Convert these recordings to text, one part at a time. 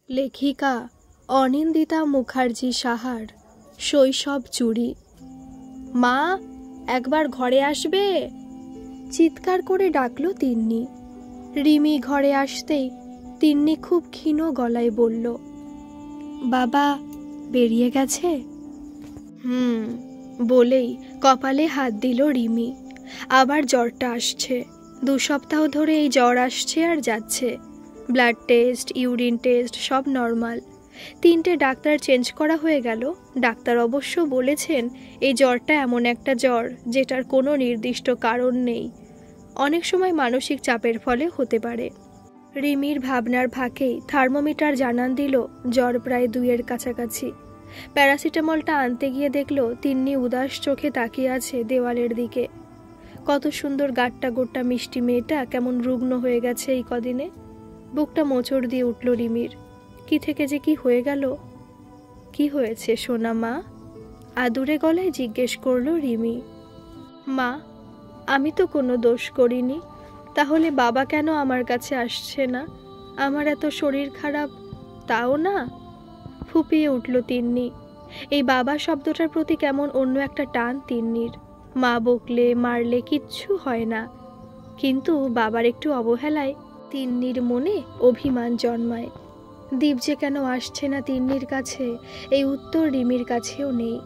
লেখিকা অনিন্দিতা মুখার্জি সাহার শৈশব চুরি। মা, একবার ঘরে আসবে? চিৎকার করে ডাকলো তিন্নি। রিমি ঘরে আসতেই তিন্নি খুব ক্ষীণ গলায় বলল, বাবা বেরিয়ে গেছে? বলেই কপালে হাত দিল রিমি। আবার জ্বরটা আসছে। 2 সপ্তাহ ধরে এই জ্বর আসছে আর যাচ্ছে। ব্লাড টেস্ট, ইউরিন টেস্ট সব নর্মাল। 3টে ডাক্তার চেঞ্জ করা হয়ে গেল। ডাক্তার অবশ্য বলেছেন এই জ্বরটা এমন একটা জ্বর যেটার কোনো নির্দিষ্ট কারণ নেই, অনেক সময় মানসিক চাপের ফলে হতে পারে। রিমির ভাবনার ফাঁকেই থার্মোমিটার জানান দিল জ্বর প্রায় 2-এর কাছাকাছি। প্যারাসিটামলটা আনতে গিয়ে দেখল তিন্নি উদাস চোখে তাকিয়ে আছে দেওয়ালের দিকে। কত সুন্দর গাট্টা গোট্টা মিষ্টি মেয়েটা কেমন রুগ্ন হয়ে গেছে এই কদিনে। বুকটা মোচড় দিয়ে উঠল রিমির। কি থেকে যে কি হয়ে গেল। কি হয়েছে সোনা মা? আদুরে গলায় জিজ্ঞেস করল রিমি। মা, আমি তো কোনো দোষ করিনি, তাহলে বাবা কেন আমার কাছে আসছে না? আমার এত শরীর খারাপ তাও না? ফুপিয়ে উঠল তিন্নি। এই বাবা শব্দটার প্রতি কেমন অন্য একটা টান তিন্নির। মা বকলে মারলে কিচ্ছু হয় না, কিন্তু বাবার একটু অবহেলায় তিন্নির মনে অভিমান জন্মায়। দীপ যে কেন আসছে না তিন্নির কাছে, এই উত্তর রিমির কাছেও নেই।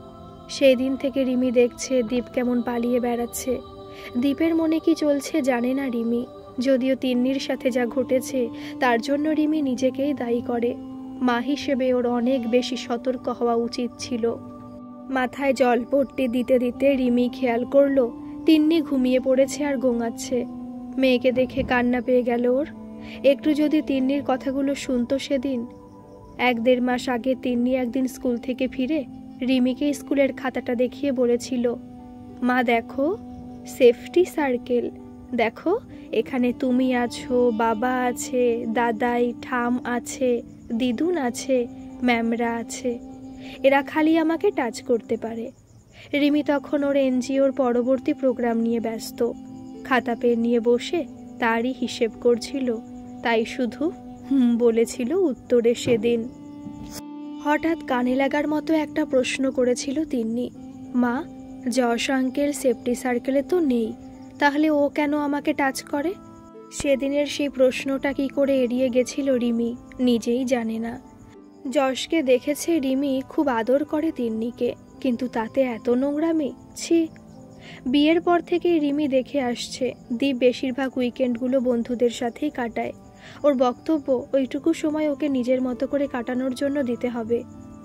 সেই দিন থেকে রিমি দেখছে দীপ কেমন পালিয়ে বেড়াচ্ছে। দীপের মনে কি চলছে জানে না রিমি, যদিও তিন্নির সাথে যা ঘটেছে তার জন্য রিমি নিজেকেই দায়ী করে। মা হিসেবে ওর অনেক বেশি সতর্ক হওয়া উচিত ছিল। মাথায় জলপট্টি দিতে দিতে রিমি খেয়াল করলো তিন্নি ঘুমিয়ে পড়েছে আর গোঙাচ্ছে। মেয়েকে দেখে কান্না পেয়ে গেল ওর। একটু যদি তিন্নির কথাগুলো শুনতো সেদিন। 1-1.5 মাস আগে তিন্নি একদিন স্কুল থেকে ফিরে রিমিকে স্কুলের খাতাটা দেখিয়ে বলেছিল, মা দেখো, সেফটি সার্কেল দেখো, এখানে তুমি আছো, বাবা আছে, দাদাই ঠাম আছে, দিদুন আছে, ম্যামরা আছে, এরা খালি আমাকে টাচ করতে পারে। রিমি তখন ওর এনজিওর পরবর্তী প্রোগ্রাম নিয়ে ব্যস্ত। খাতা পেন নিয়ে বসে তারই হিসেব করছিল, তাই শুধু বলেছিল উত্তরে সেদিন। হঠাৎ কানে লাগার মতো একটা প্রশ্ন করেছিল তিন্নি, মা, যশ আঙ্কেল সেফটি সার্কেলে তো নেই, তাহলে ও কেন আমাকে টাচ করে? সেদিনের সেই প্রশ্নটা কি করে এড়িয়ে গেছিল রিমি নিজেই জানে না। যশকে দেখেছে রিমি খুব আদর করে তিন্নিকে, কিন্তু তাতে এত নোংরামি, ছি। বিয়ের পর থেকেই রিমি দেখে আসছে দীপ বেশিরভাগ উইকেন্ডগুলো বন্ধুদের সাথেই কাটায়। ওর বক্তব্য ওইটুকু সময় ওকে নিজের মতো করে কাটানোর জন্য দিতে হবে।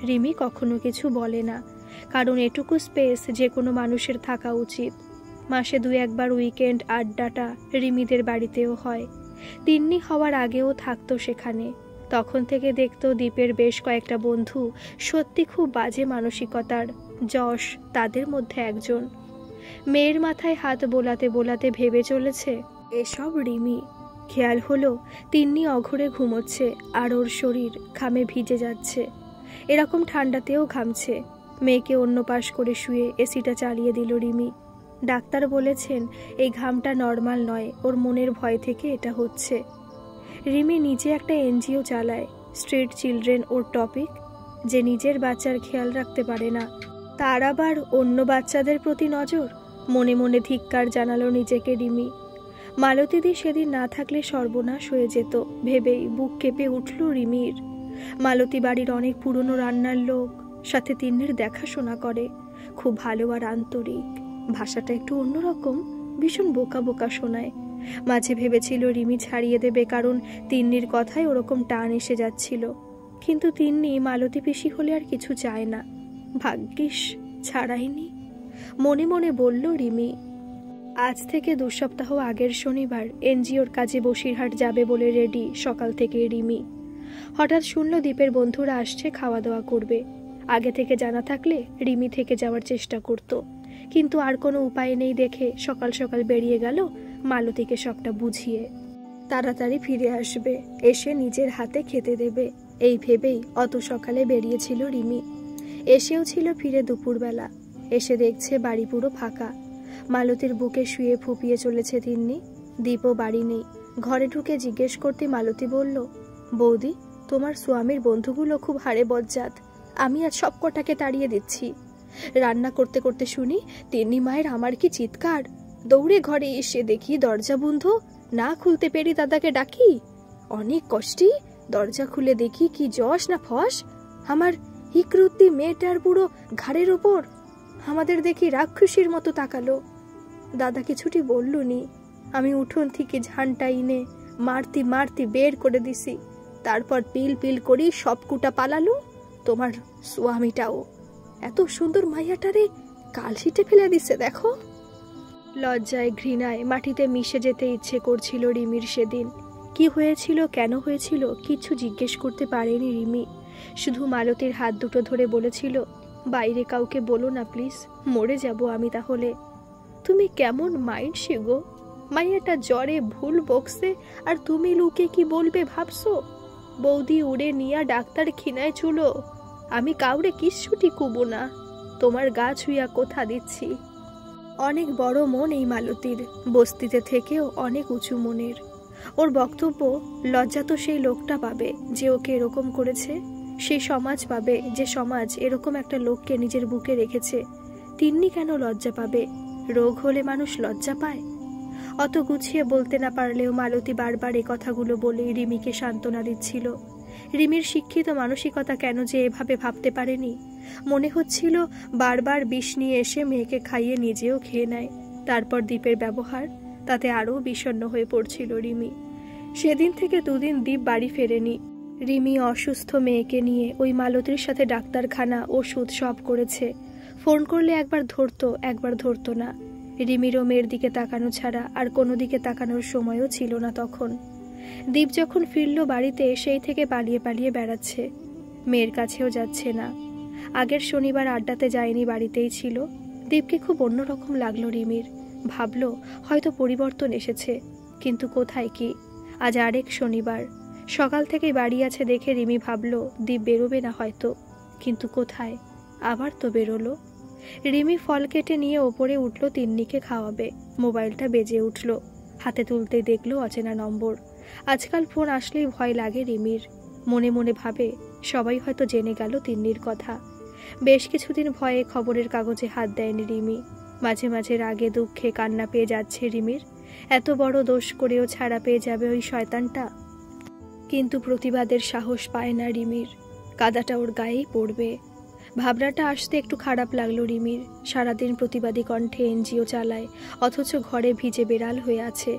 রিমি কখনো কিছু বলে না, কারণ এটুকু স্পেস যে কোনো মানুষের থাকা উচিত। মাসে 2-1 বার উইকেন্ড আড্ডাটা রিমিদের বাড়িতেও হয়। তিন্নি হওয়ার আগেও থাকতো সেখানে। তখন থেকে দেখতো দীপের বেশ কয়েকটা বন্ধু সত্যি খুব বাজে মানসিকতার। যশ তাদের মধ্যে একজন। মেয়ের মাথায় হাত বোলাতে বোলাতে ভেবে চলেছে এসব রিমি। খেয়াল হলো তিন্নি অঘরে ঘুমোচ্ছে আর ওর শরীর ঘামে ভিজে যাচ্ছে। এরকম ঠান্ডাতেও ঘামছে। মেয়েকে অন্য পাশ করে শুয়ে এসিটা চালিয়ে দিল রিমি। ডাক্তার বলেছেন এই ঘামটা নর্মাল নয়, ওর মনের ভয় থেকে এটা হচ্ছে। রিমি নিজে একটা এনজিও চালায়, স্ট্রিট চিলড্রেন ওর টপিক। যে নিজের বাচ্চার খেয়াল রাখতে পারে না, তার আবার অন্য বাচ্চাদের প্রতি নজর। মনে মনে ধিক্কার জানালো নিজেকে রিমি। মালতীদি সেদিন না থাকলে সর্বনাশ হয়ে যেত ভেবেই বুক কেঁপে উঠল রিমির। মালতী বাড়ির অনেক পুরনো রান্নার লোক, সাথে তিন্নির দেখাশোনা করে, খুব ভালো আর আন্তরিক। ভাষাটা একটু অন্যরকম, ভীষণ বোকা বোকা শোনায়। মাঝে ভেবেছিল রিমি ছাড়িয়ে দেবে, কারণ তিন্নির কথায় ওরকম টান এসে যাচ্ছিল। কিন্তু তিন্নি মালতী পিসি হলে আর কিছু চায় না। ভাগ্যিস ছাড়াইনি, মনে মনে বলল রিমি। আজ থেকে 2 সপ্তাহ আগের শনিবার এনজিওর কাজে বসিরহাট যাবে বলে রেডি সকাল থেকে রিমি। হঠাৎ শুনল দীপের বন্ধুরা আসছে, খাওয়া দাওয়া করবে। আগে থেকে জানা থাকলে রিমি থেকে যাওয়ার চেষ্টা করত, কিন্তু আর কোনো উপায় নেই দেখে সকাল সকাল বেরিয়ে গেল মালতীকে সবটা বুঝিয়ে। তাড়াতাড়ি ফিরে আসবে, এসে নিজের হাতে খেতে দেবে, এই ভেবেই অত সকালে বেরিয়েছিল রিমি। এসেও ছিল ফিরে দুপুরবেলা। এসে দেখছে বাড়ি পুরো ফাঁকা। মালতীর বুকে শুয়ে ফুপিয়ে চলেছে তিন্নি। দীপও বাড়ি নেই। ঘরে ঢুকে জিজ্ঞেস করতে মালতী বলল, বৌদি তোমার স্বামীর বন্ধুগুলো খুব হাড়ে বজ্জাত। আমি আজ সব কটাকে তাড়িয়ে দিচ্ছি। রান্না করতে করতে শুনি তিন্নি মায়ের আমার কি চিৎকার। দৌড়ে ঘরে এসে দেখি দরজা বন্ধ। না খুলতে পেরে দাদাকে ডাকি। অনেক কষ্টে দরজা খুলে দেখি কি যশ না ফস আমার হিকরুদ্দি মেয়েটার পুরো ঘাড়ের ওপর। আমাদের দেখি রাক্ষসীর মতো তাকালো। দাদা কিছুটি বললুনি। আমি উঠোন থেকে ঝান্টা ইনে মারতি মারতি বের করে দিছি। তারপর পিল পিল করি সব কুটা পালালো। তোমার স্বামীটাও এত সুন্দর মাইয়াটারে কালশিটে ফেলে দিছে দেখো। লজ্জায় ঘৃণায় মাটিতে মিশে যেতে ইচ্ছে করছিল রিমির সেদিন। কি হয়েছিল, কেন হয়েছিল কিছু জিজ্ঞেস করতে পারেনি রিমি। শুধু মালতীর হাত দুটো ধরে বলেছিল, বাইরে কাউকে বলো না প্লিজ, মরে যাব আমি তাহলে। তুমি কেমন মাইন্ড গো, মাইয়াটা জ্বরে ভুল বকছে আর তুমি লুকে কি বলবে ভাবছো? বৌদি উড়ে নিয়া ডাক্তার খিনায় চুলো। আমি কাউরে কিচ্ছুটি কুবো না, তোমার গা ছুঁয়া কথা দিচ্ছি। অনেক বড় মন এই মালতীর, বস্তিতে থেকেও অনেক উঁচু মনের। ওর বক্তব্য, লজ্জা তো সেই লোকটা পাবে যে ওকে এরকম করেছে, সেই সমাজ পাবে যে সমাজ এরকম একটা লোককে নিজের বুকে রেখেছে। তিন্নি কেন লজ্জা পাবে? রোগ হলে মানুষ লজ্জা পায়? অত গুছিয়ে বলতে না পারলেও মালতী বারবার এ কথাগুলো বলে রিমিকে সান্ত্বনা দিচ্ছিল। রিমির শিক্ষিত মানসিকতা কেন যে এভাবে ভাবতে পারেনি। মনে হচ্ছিল বারবার বিষ নিয়ে এসে মেয়েকে খাইয়ে নিজেও খেয়ে নেয়। তারপর দীপের ব্যবহার, তাতে আরও বিষণ্ণ হয়ে পড়ছিল রিমি। সেদিন থেকে দুদিন দীপ বাড়ি ফেরেনি। রিমি অসুস্থ মেয়েকে নিয়ে ওই মালতীর সাথে ডাক্তারখানা, ওষুধ সব করেছে। ফোন করলে একবার ধরতো, একবার ধরতো না। রিমিরও মেয়ের দিকে তাকানো ছাড়া আর কোনো দিকে তাকানোর সময়ও ছিল না তখন। দীপ যখন ফিরল বাড়িতে, সেই থেকে পালিয়ে পালিয়ে বেড়াচ্ছে, মেয়ের কাছেও যাচ্ছে না। আগের শনিবার আড্ডাতে যায়নি, বাড়িতেই ছিল। দীপকে খুব অন্যরকম লাগলো রিমির। ভাবলো হয়তো পরিবর্তন এসেছে, কিন্তু কোথায় কি? আজ আরেক শনিবার, সকাল থেকেই বাড়ি আছে দেখে রিমি ভাবলো দীপ বেরোবে না হয়তো, কিন্তু কোথায়? আবার তো বেরোলো। রিমি ফল কেটে নিয়ে ওপরে উঠল তিন্নিকে খাওয়াবে। মোবাইলটা বেজে উঠল, হাতে তুলতেই দেখলো অচেনা নম্বর। আজকাল ফোন আসলেই ভয় লাগে রিমির। মনে মনে ভাবে সবাই হয়তো জেনে গেল তিন্নির কথা। বেশ কিছুদিন ভয়ে খবরের কাগজে হাত দেয়নি রিমি। মাঝে মাঝে রাগে দুঃখে কান্না পেয়ে যাচ্ছে রিমির। এত বড় দোষ করেও ছাড়া পেয়ে যাবে ওই শয়তানটা। কিন্তু প্রতিবাদের সাহস পায় না রিমির, কাদাটা ওর গায়েই পড়বে। ভাবনাটা আসতে একটু খারাপ লাগলো রিমির। সারাদিন প্রতিবাদী কণ্ঠে এনজিও চালায়, অথচ ঘরে ভিজে বেড়াল হয়ে আছে।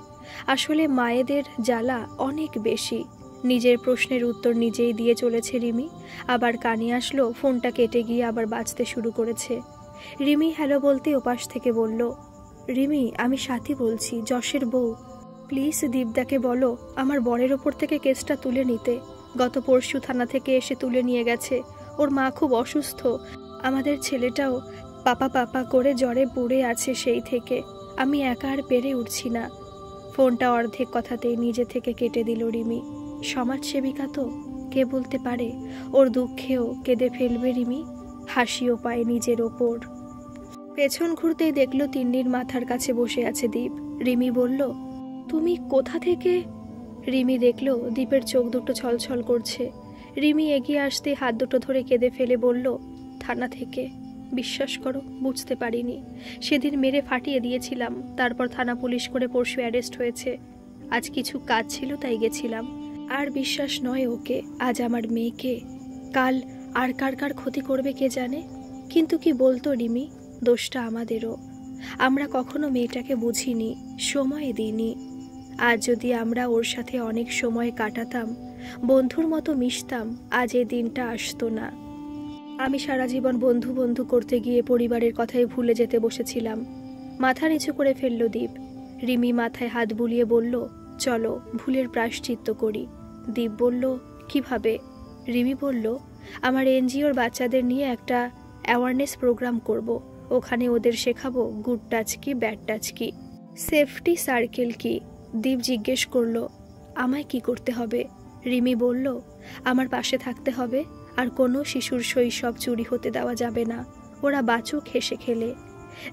আসলে মায়েদের জ্বালা অনেক বেশি। নিজের প্রশ্নের উত্তর নিজেই দিয়ে চলেছে রিমি। আবার কানে আসলো, ফোনটা কেটে গিয়ে আবার বাজতে শুরু করেছে। রিমি হ্যালো বলতে ওপাশ থেকে বলল, রিমি আমি সাথী বলছি, যশের বউ। প্লিজ দীপদাকে বলো আমার বরের ওপর থেকে কেসটা তুলে নিতে। গত পরশু থানা থেকে এসে তুলে নিয়ে গেছে। ওর মা খুব অসুস্থ। আমাদের ছেলেটাও পাপা পাপা করে জ্বরে পড়ে আছে সেই থেকে। আমি একা আর পেরে উঠছি না। ফোনটা অর্ধেক কথাতেই নিজে থেকে কেটে দিল রিমি। সমাজসেবিকা তো, কে বলতে পারে ওর দুঃখেও কেঁদে ফেলবে রিমি। হাসিও পায় নিজের ওপর। পেছন ঘুরতেই দেখলো তিন্নির মাথার কাছে বসে আছে দীপ। রিমি বলল, তুমি কোথা থেকে? রিমি দেখলো দীপের চোখ দুটো ছলছল করছে। রিমি এগিয়ে আসতে হাত দুটো ধরে কেঁদে ফেলে বলল, থানা থেকে। বিশ্বাস করো বুঝতে পারিনি। সেদিন মেরে ফাটিয়ে দিয়েছিলাম, তারপর থানা পুলিশ করে পরশু অ্যারেস্ট হয়েছে। আজ কিছু কাজ ছিল তাই গেছিলাম। আর বিশ্বাস নয় ওকে, আজ আমার মেয়েকে, কাল আর কার কার ক্ষতি করবে কে জানে। কিন্তু কি বলতো রিমি, দোষটা আমাদেরও। আমরা কখনো মেয়েটাকে বুঝিনি, সময় দিইনি। আজ যদি আমরা ওর সাথে অনেক সময় কাটাতাম, বন্ধুর মতো মিশতাম, আজ এই দিনটা আসতো না। আমি সারা জীবন বন্ধু বন্ধু করতে গিয়ে পরিবারের কথাই ভুলে যেতে বসেছিলাম। মাথা নিচু করে ফেলল দীপ। রিমি মাথায় হাত বুলিয়ে বলল, চলো ভুলের প্রায়শ্চিত্ত করি। দীপ বলল, কিভাবে? রিমি বলল, আমার এনজিওর বাচ্চাদের নিয়ে একটা অ্যাওয়ারনেস প্রোগ্রাম করব। ওখানে ওদের শেখাবো গুড টাচ কি, ব্যাড টাচ কি, সেফটি সার্কেল কি। দীপ জিজ্ঞেস করলো, আমায় কি করতে হবে? রিমি বলল, আমার পাশে থাকতে হবে, আর কোনো শিশুর শৈশব চুরি হতে দেওয়া যাবে না। ওরা বাঁচুক হেসে খেলে।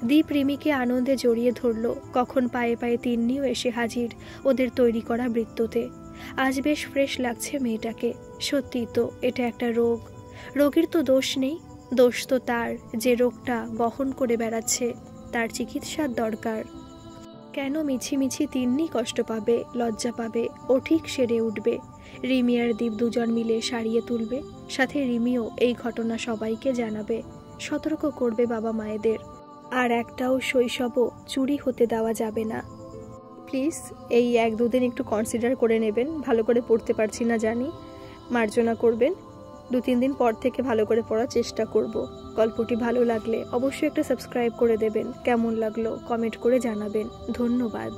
দীপ রিমিকে আনন্দে জড়িয়ে ধরল। কখন পায়ে পায়ে তিন্নিও এসে হাজির ওদের তৈরি করা বৃত্ততে। আজ বেশ ফ্রেশ লাগছে মেয়েটাকে। সত্যি তো এটা একটা রোগ, রোগীর তো দোষ নেই, দোষ তো তার যে রোগটা বহন করে বেড়াচ্ছে, তার চিকিৎসার দরকার। কেন মিছিমিছি তিন্নি কষ্ট পাবে, লজ্জা পাবে? ও ঠিক সেরে উঠবে। রিমি আর দীপ দুজন মিলে সারিয়ে তুলবে, সাথে রিমিও এই ঘটনা সবাইকে জানাবে, সতর্ক করবে বাবা মায়েদের। আর একটাও শৈশবও চুরি হতে দেওয়া যাবে না। প্লিজ এই 1-2 দিন একটু কনসিডার করে নেবেন। ভালো করে পড়তে পারছি না জানি, মার্জনা করবেন। 2-3 দিন পর থেকে ভালো করে পড়ার চেষ্টা করব। গল্পটি ভালো লাগলে অবশ্যই একটা সাবস্ক্রাইব করে দেবেন। কেমন লাগলো কমেন্ট করে জানাবেন। ধন্যবাদ।